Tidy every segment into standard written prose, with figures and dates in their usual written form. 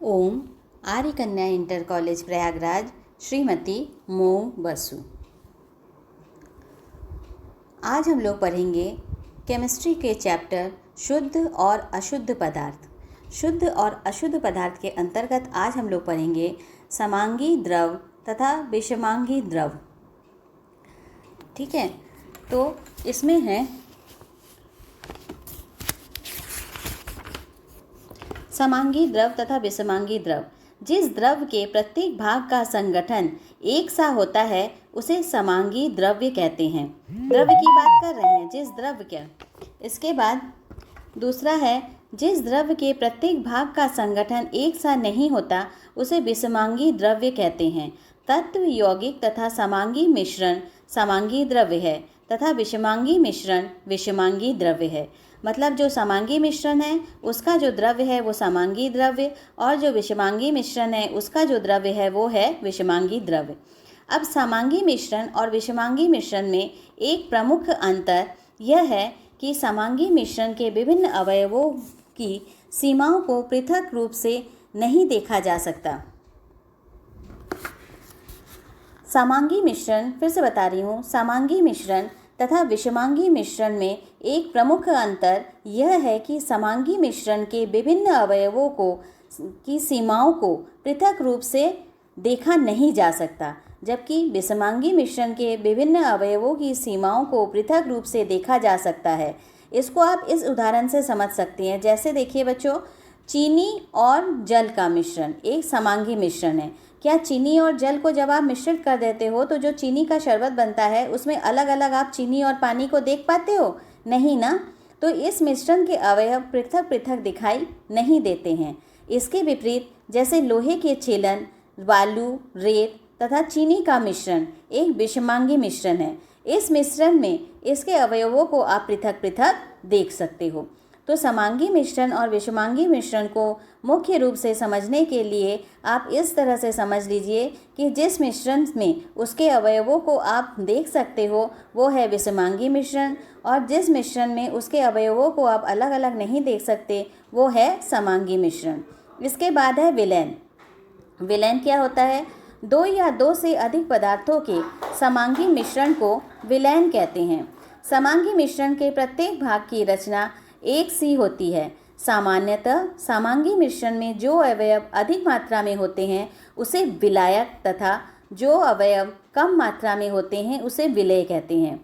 ओम आर्य कन्या inter college Prayagraj Shrimati मो बसु। आज हम लोग पढ़ेंगे केमिस्ट्री के चैप्टर शुद्ध और अशुद्ध पदार्थ। शुद्ध और अशुद्ध पदार्थ के अंतर्गत आज हम लोग पढ़ेंगे समांगी द्रव तथा विषमांगी द्रव। ठीक है, तो इसमें है समांगी द्रव तथा विषमांगी द्रव। जिस द्रव के प्रत्येक भाग का संगठन एक सा होता है उसे समांगी द्रव्य कहते हैं। द्रव्य की बात कर रहे हैं, जिस द्रव्य क्या। इसके बाद दूसरा है, जिस द्रव्य के प्रत्येक भाग का संगठन एक सा नहीं होता उसे विषमांगी द्रव्य कहते हैं। तत्व यौगिक तथा समांगी मिश्रण समांगी द्रव्य है तथा विषमांगी मिश्रण विषमांगी द्रव्य है। मतलब जो समांगी मिश्रण है उसका जो द्रव्य है वो समांगी द्रव्य, और जो विषमांगी मिश्रण है उसका जो द्रव्य है वो है विषमांगी द्रव्य। अब समांगी मिश्रण और विषमांगी मिश्रण में एक प्रमुख अंतर यह है कि समांगी मिश्रण के विभिन्न अवयवों की सीमाओं को पृथक रूप से नहीं देखा जा सकता। समांगी मिश्रण, फिर से बता रही हूँ, समांगी मिश्रण तथा विषमांगी मिश्रण में एक प्रमुख अंतर यह है कि समांगी मिश्रण के विभिन्न अवयवों की सीमाओं को पृथक रूप से देखा नहीं जा सकता, जबकि विषमांगी मिश्रण के विभिन्न अवयवों की सीमाओं को पृथक रूप से देखा जा सकता है। इसको आप इस उदाहरण से समझ सकते हैं। जैसे देखिए बच्चों, चीनी और जल का मिश्रण एक समांगी मिश्रण है। क्या चीनी और जल को जब आप मिश्रित कर देते हो तो जो चीनी का शरबत बनता है उसमें अलग अलग आप चीनी और पानी को देख पाते हो? नहीं ना। तो इस मिश्रण के अवयव पृथक पृथक दिखाई नहीं देते हैं। इसके विपरीत जैसे लोहे के छेलन, बालू, रेत तथा चीनी का मिश्रण एक विषमांगी मिश्रण है। इस मिश्रण में इसके अवयवों को आप पृथक पृथक देख सकते हो। तो समांगी मिश्रण और विषमांगी मिश्रण को मुख्य रूप से समझने के लिए आप इस तरह से समझ लीजिए कि जिस मिश्रण में उसके अवयवों को आप देख सकते हो वो है विषमांगी मिश्रण, और जिस मिश्रण में उसके अवयवों को आप अलग अलग नहीं देख सकते वो है समांगी मिश्रण। इसके बाद है विलयन। विलयन क्या होता है? दो या दो से अधिक पदार्थों के समांगी मिश्रण को विलयन कहते हैं। समांगी मिश्रण के प्रत्येक भाग की रचना एक सी होती है। सामान्यतः समांगी मिश्रण में जो अवयव अधिक मात्रा में होते हैं उसे विलायक तथा जो अवयव कम मात्रा में होते हैं उसे विलेय कहते हैं।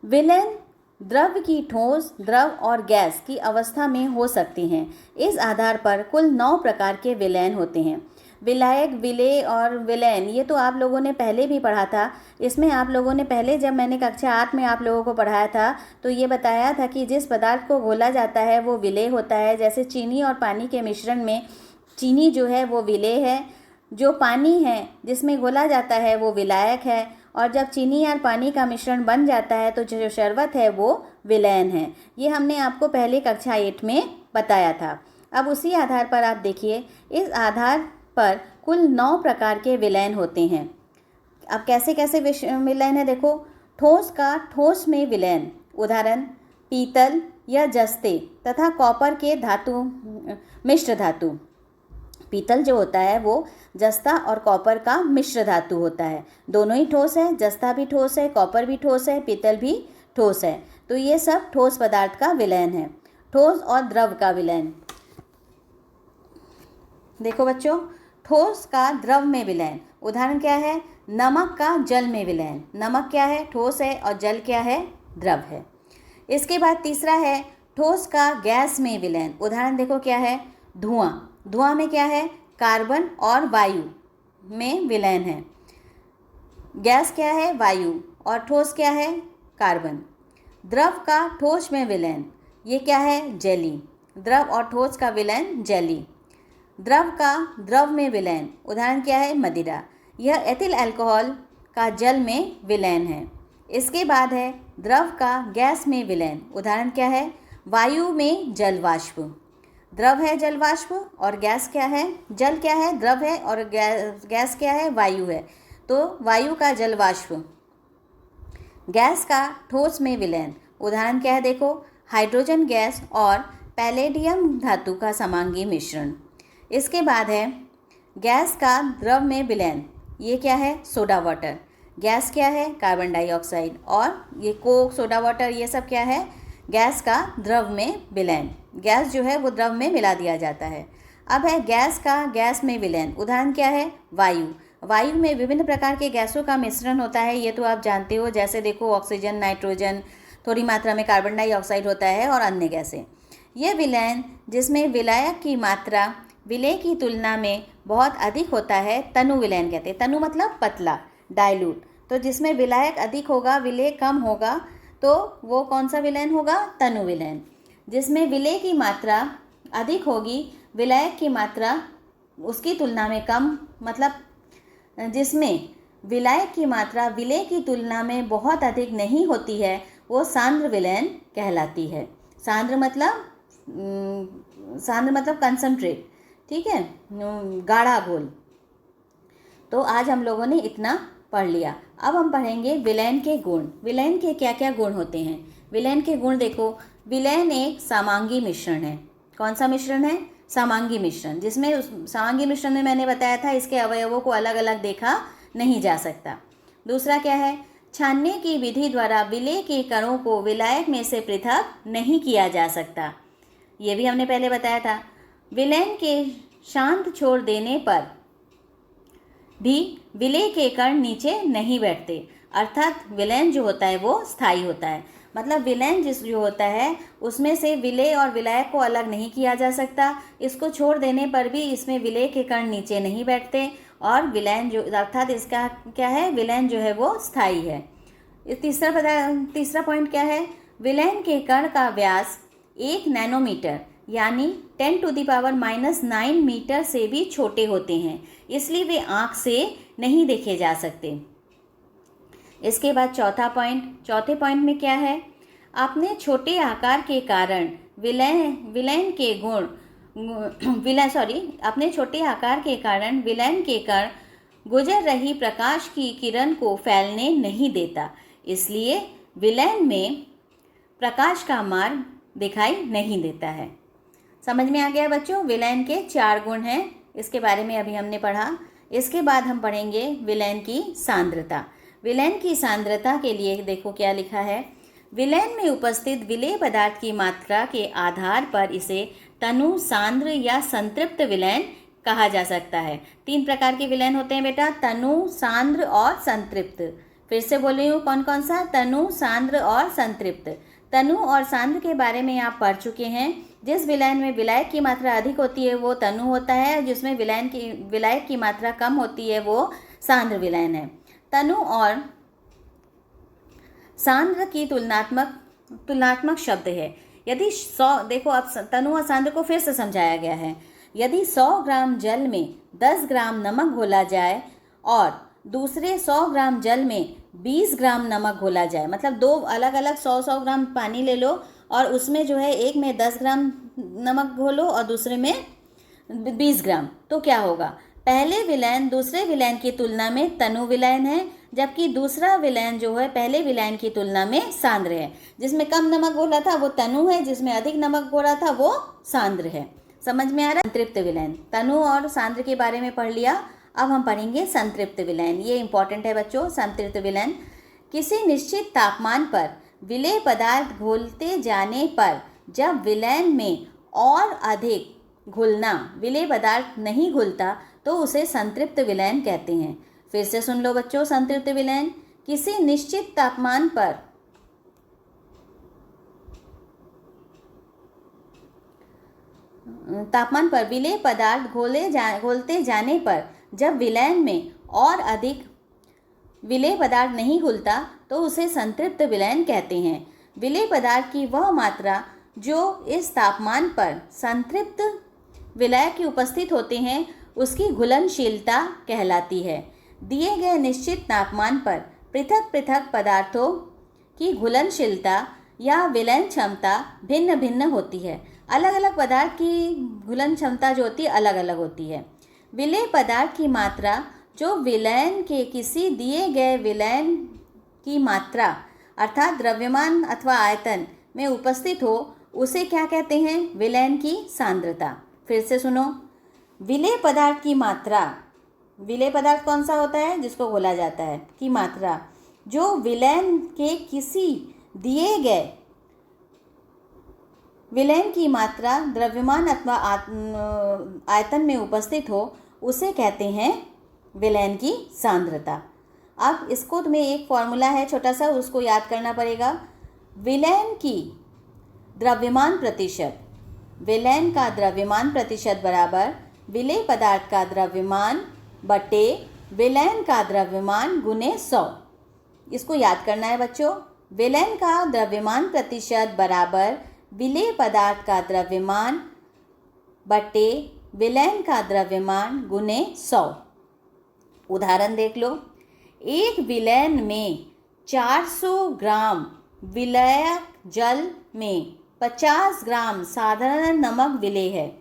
विलयन द्रव की ठोस, द्रव और गैस की अवस्था में हो सकती हैं। इस आधार पर कुल 9 प्रकार के विलयन होते हैं। विलायक, विलेय और विलयन ये तो आप लोगों ने पहले भी पढ़ा था। इसमें आप लोगों ने पहले, जब मैंने कक्षा 8 में आप लोगों को पढ़ाया था तो ये बताया था कि जिस पदार्थ को घोला जाता है वो विलेय होता है। जैसे चीनी और पानी के मिश्रण में चीनी जो है वो विलेय है, जो पानी है जिसमें घोला जाता है वो विलायक है, और जब चीनी और पानी का मिश्रण बन जाता है तो जो शरबत है वो विलयन है। ये हमने आपको पहले कक्षा 8 में बताया था। अब उसी आधार पर आप देखिए, इस आधार पर कुल 9 प्रकार के विलयन होते हैं। अब कैसे कैसे विलयन है देखो। ठोस का ठोस में विलयन, उदाहरण पीतल या जस्ते तथा कॉपर के धातु, मिश्र धातु। पीतल जो होता है वो जस्ता और कॉपर का मिश्र धातु होता है। दोनों ही ठोस है, जस्ता भी ठोस है, कॉपर भी ठोस है, पीतल भी ठोस है। तो ये सब ठोस पदार्थ का विलयन है। ठोस और द्रव का विलयन देखो बच्चों। ठोस का द्रव में विलयन, उदाहरण क्या है? नमक का जल में विलयन। नमक क्या है? ठोस है, और जल क्या है? द्रव है। इसके बाद तीसरा है ठोस का गैस में विलयन। उदाहरण देखो क्या है? धुआं। धुआं में क्या है? कार्बन और वायु में विलयन है। गैस क्या है? वायु, और ठोस क्या है? कार्बन। द्रव का ठोस में विलयन, ये क्या है? जली। द्रव और ठोस का विलयन जली। द्रव का द्रव में विलयन, उदाहरण क्या है? मदिरा। यह एथिल अल्कोहल का जल में विलयन है। इसके बाद है द्रव का गैस में विलयन, उदाहरण क्या है? वायु में जल वाष्प। द्रव है जल वाष्प, और गैस क्या है? जल क्या है? द्रव है, और गैस क्या है? वायु है। तो वायु का जल वाष्प। गैस का ठोस में विलयन, उदाहरण क्या है? देखो, हाइड्रोजन गैस और पैलेडियम धातु का समांगी मिश्रण। इसके बाद है गैस का द्रव में विलयन। ये क्या है? Soda water. गैस क्या है? Carbon dioxide. और ये कोक, सोडा वाटर, ये सब क्या है? गैस का द्रव में विलयन। गैस जो है वो द्रव में मिला दिया जाता है। अब है गैस का गैस में विलयन। उदाहरण क्या है? वायु। वायु में विभिन्न प्रकार के गैसों का मिश्रण होता है, ये तो आप जानते हो। जैसे देखो, ऑक्सीजन, नाइट्रोजन, थोड़ी मात्रा में कार्बन डाइऑक्साइड होता है और अन्य गैसें। यह विलयन जिसमें विलायक की मात्रा विलेय की तुलना में बहुत अधिक होता है, तनु विलयन कहते हैं। तनु मतलब पतला, डाइल्यूट। तो जिसमें विलायक अधिक होगा, विलेय कम होगा, तो वो कौन सा विलयन होगा? तनु विलयन। जिसमें विलेय की मात्रा अधिक होगी, विलायक की मात्रा उसकी तुलना में कम, मतलब जिसमें विलायक की मात्रा विलेय की तुलना में बहुत अधिक नहीं होती है, वो सांद्र विलयन कहलाती है। सांद्र मतलब कंसंट्रेट, ठीक है, गाढ़ा घोल। तो आज हम लोगों ने इतना पढ़ लिया। अब हम पढ़ेंगे विलयन के गुण। विलयन के क्या क्या गुण होते हैं? विलयन के गुण देखो, विलयन एक समांगी मिश्रण है। कौन सा मिश्रण है? समांगी मिश्रण। जिसमें समांगी मिश्रण में मैंने बताया था इसके अवयवों को अलग अलग देखा नहीं जा सकता। दूसरा क्या है? छानने की विधि द्वारा विलेय के कणों को विलायक में से पृथक नहीं किया जा सकता। ये भी हमने पहले बताया था। विलयन के शांत छोड़ देने पर भी विलेय के कण नीचे नहीं बैठते, अर्थात विलयन जो होता है वो स्थायी होता है। मतलब विलयन जो होता है उसमें से विलेय और विलायक को अलग नहीं किया जा सकता। इसको छोड़ देने पर भी इसमें विलेय के कण नीचे नहीं बैठते, और विलयन जो अर्थात इसका क्या है? विलयन जो है वो स्थायी है। तीसरा पॉइंट क्या है? विलयन के कण का व्यास 1 नैनोमीटर यानी 10⁻⁻9 मीटर से भी छोटे होते हैं, इसलिए वे आँख से नहीं देखे जा सकते। इसके बाद चौथे पॉइंट में क्या है? अपने छोटे आकार के कारण विलयन के कण गुजर रही प्रकाश की किरण को फैलने नहीं देता, इसलिए विलयन में प्रकाश का मार्ग दिखाई नहीं देता है। समझ में आ गया बच्चों? विलयन के 4 गुण हैं, इसके बारे में अभी हमने पढ़ा। इसके बाद हम पढ़ेंगे विलयन की सांद्रता। विलयन की सांद्रता के लिए देखो क्या लिखा है। विलयन में उपस्थित विलेय पदार्थ की मात्रा के आधार पर इसे तनु, सांद्र या संतृप्त विलयन कहा जा सकता है। 3 प्रकार के विलयन होते हैं बेटा, तनु, सांद्र और संतृप्त। फिर से बोल रही हूँ, कौन कौन सा? तनु, सांद्र और संतृप्त। तनु और सांद्र के बारे में आप पढ़ चुके हैं। जिस विलयन में विलायक की मात्रा अधिक होती है वो तनु होता है, जिसमें विलायक की मात्रा कम होती है वो सांद्र विलयन है। तनु और सांद्र की तुलनात्मक शब्द है। यदि 100, देखो अब तनु और सांद्र को फिर से समझाया गया है। यदि 100 ग्राम जल में 10 ग्राम नमक घोला जाए और दूसरे 100 ग्राम जल में 20 ग्राम नमक घोला जाए, मतलब 2 अलग अलग 100 ग्राम पानी ले लो और उसमें जो है एक में 10 ग्राम नमक घोलो और दूसरे में 20 ग्राम, तो क्या होगा? पहले विलयन दूसरे विलयन की तुलना में तनु विलयन है, जबकि दूसरा विलयन जो है पहले विलयन की तुलना में सांद्र है। जिसमें कम नमक घोला था वो तनु है, जिसमें अधिक नमक घोला था वो सांद्र है। समझ में आ रहा है? संतृप्त विलयन, तनु और सांद्र के बारे में पढ़ लिया। अब हम पढ़ेंगे संतृप्त विलयन। ये इंपॉर्टेंट है बच्चों। संतृप्त विलयन किसी निश्चित तापमान पर विलेय पदार्थ घोलते जाने पर जब विलयन में और अधिक घुलना विलेय पदार्थ नहीं घुलता तो उसे संतृप्त विलयन कहते हैं। फिर से सुन लो बच्चों, संतृप्त विलयन किसी निश्चित तापमान पर विलेय पदार्थ घोलते जाने पर जब विलयन में और अधिक विलेय पदार्थ नहीं घुलता तो उसे संतृप्त विलयन कहते हैं। विलेय पदार्थ की वह मात्रा जो इस तापमान पर संतृप्त विलायक की उपस्थित होते हैं उसकी घुलनशीलता कहलाती है। दिए गए निश्चित तापमान पर पृथक पृथक पदार्थों की घुलनशीलता या विलयन क्षमता भिन्न भिन्न होती है। अलग अलग पदार्थ की घुलन क्षमता जो होती है अलग अलग होती है। विलेय पदार्थ की मात्रा जो विलयन के किसी दिए गए विलयन की मात्रा अर्थात द्रव्यमान अथवा आयतन में उपस्थित हो उसे क्या कहते हैं? विलयन की सांद्रता। फिर से सुनो, विलेय पदार्थ की मात्रा, विलेय पदार्थ कौन सा होता है? जिसको घोला जाता है, की मात्रा जो विलयन के किसी दिए गए विलयन की मात्रा द्रव्यमान अथवा आयतन में उपस्थित हो उसे कहते हैं विलयन की सांद्रता। अब इसको तुम्हें एक फॉर्मूला है छोटा सा, उसको याद करना पड़ेगा। विलयन की द्रव्यमान प्रतिशत, विलयन का द्रव्यमान प्रतिशत बराबर विलेय पदार्थ का द्रव्यमान बटे विलयन का द्रव्यमान गुने 100। इसको याद करना है बच्चों। विलयन का द्रव्यमान प्रतिशत बराबर विलेय पदार्थ का द्रव्यमान बटे विलयन का द्रव्यमान गुने 100। उदाहरण देख लो। एक विलयन में 400 ग्राम विलायक जल में 50 ग्राम साधारण नमक विलेय है।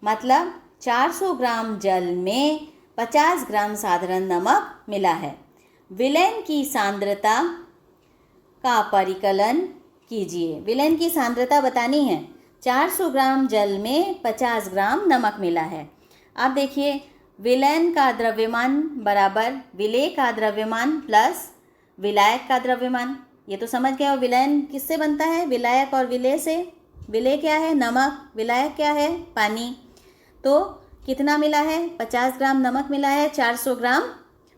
मतलब 400 ग्राम जल में 50 ग्राम साधारण नमक मिला है। विलयन की सांद्रता का परिकलन कीजिए। विलयन की सांद्रता बतानी है। 400 ग्राम जल में 50 ग्राम नमक मिला है। अब देखिए, विलयन का द्रव्यमान बराबर विलेय का द्रव्यमान प्लस विलायक का द्रव्यमान। ये तो समझ गए हो विलयन किससे बनता है? विलायक और विलेय से। विलेय क्या है? नमक। विलायक क्या है? पानी। तो कितना मिला है? 50 ग्राम नमक मिला है, 400 ग्राम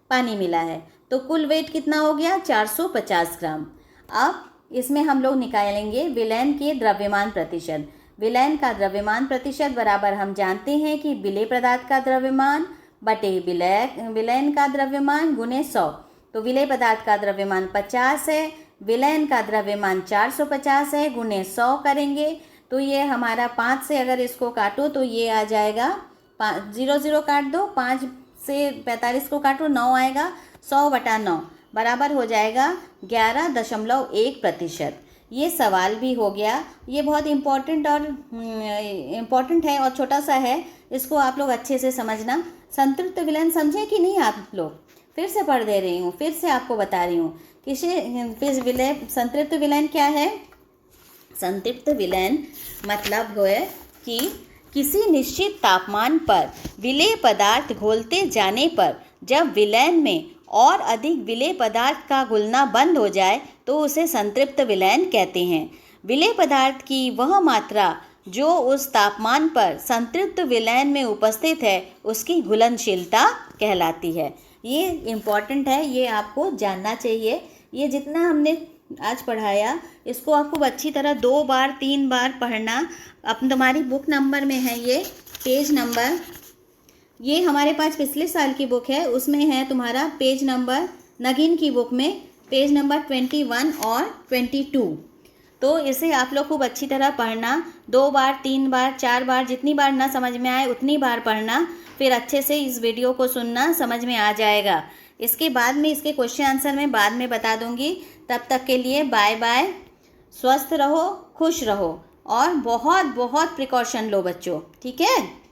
पानी मिला है, तो कुल वेट कितना हो गया? 450 ग्राम। अब इसमें हम लोग निकालेंगे विलयन के द्रव्यमान प्रतिशत। विलयन का द्रव्यमान प्रतिशत बराबर हम जानते हैं कि विलेय पदार्थ का द्रव्यमान बटे विलयन का द्रव्यमान गुने 100। तो विलेय पदार्थ का द्रव्यमान 50 है, विलयन का द्रव्यमान 450 है, गुने 100 करेंगे तो ये हमारा 5 से अगर इसको काटो तो ये आ जाएगा 0 0 काट दो, 5 से 45 को काटो 9 आएगा। 100/9 बराबर हो जाएगा 11.1%। ये सवाल भी हो गया। ये बहुत इम्पोर्टेंट है और छोटा सा है, इसको आप लोग अच्छे से समझना। संतृप्त विलयन समझे कि नहीं आप लोग? फिर से पढ़ दे रही हूँ, फिर से आपको बता रही हूँ कि संतृप्त विलयन क्या है। संतृप्त विलयन मतलब है कि किसी निश्चित तापमान पर विलेय पदार्थ घोलते जाने पर जब विलयन में और अधिक विलेय पदार्थ का घुलना बंद हो जाए तो उसे संतृप्त विलयन कहते हैं। विलेय पदार्थ की वह मात्रा जो उस तापमान पर संतृप्त विलयन में उपस्थित है उसकी घुलनशीलता कहलाती है। ये इम्पॉर्टेंट है, ये आपको जानना चाहिए। ये जितना हमने आज पढ़ाया इसको आपको अच्छी तरह 2 बार 3 बार पढ़ना। अब तुम्हारी बुक नंबर में है ये पेज नंबर, ये हमारे पास पिछले साल की बुक है, उसमें है तुम्हारा पेज नंबर, नगीन की बुक में पेज नंबर 21 और 22। तो इसे आप लोग खूब अच्छी तरह पढ़ना। 2 बार 3 बार 4 बार जितनी बार ना समझ में आए उतनी बार पढ़ना, फिर अच्छे से इस वीडियो को सुनना, समझ में आ जाएगा। इसके बाद में इसके क्वेश्चन आंसर मैं बाद में बता दूंगी। तब तक के लिए बाय बाय। स्वस्थ रहो, खुश रहो और बहुत बहुत प्रिकॉशन लो बच्चों, ठीक है।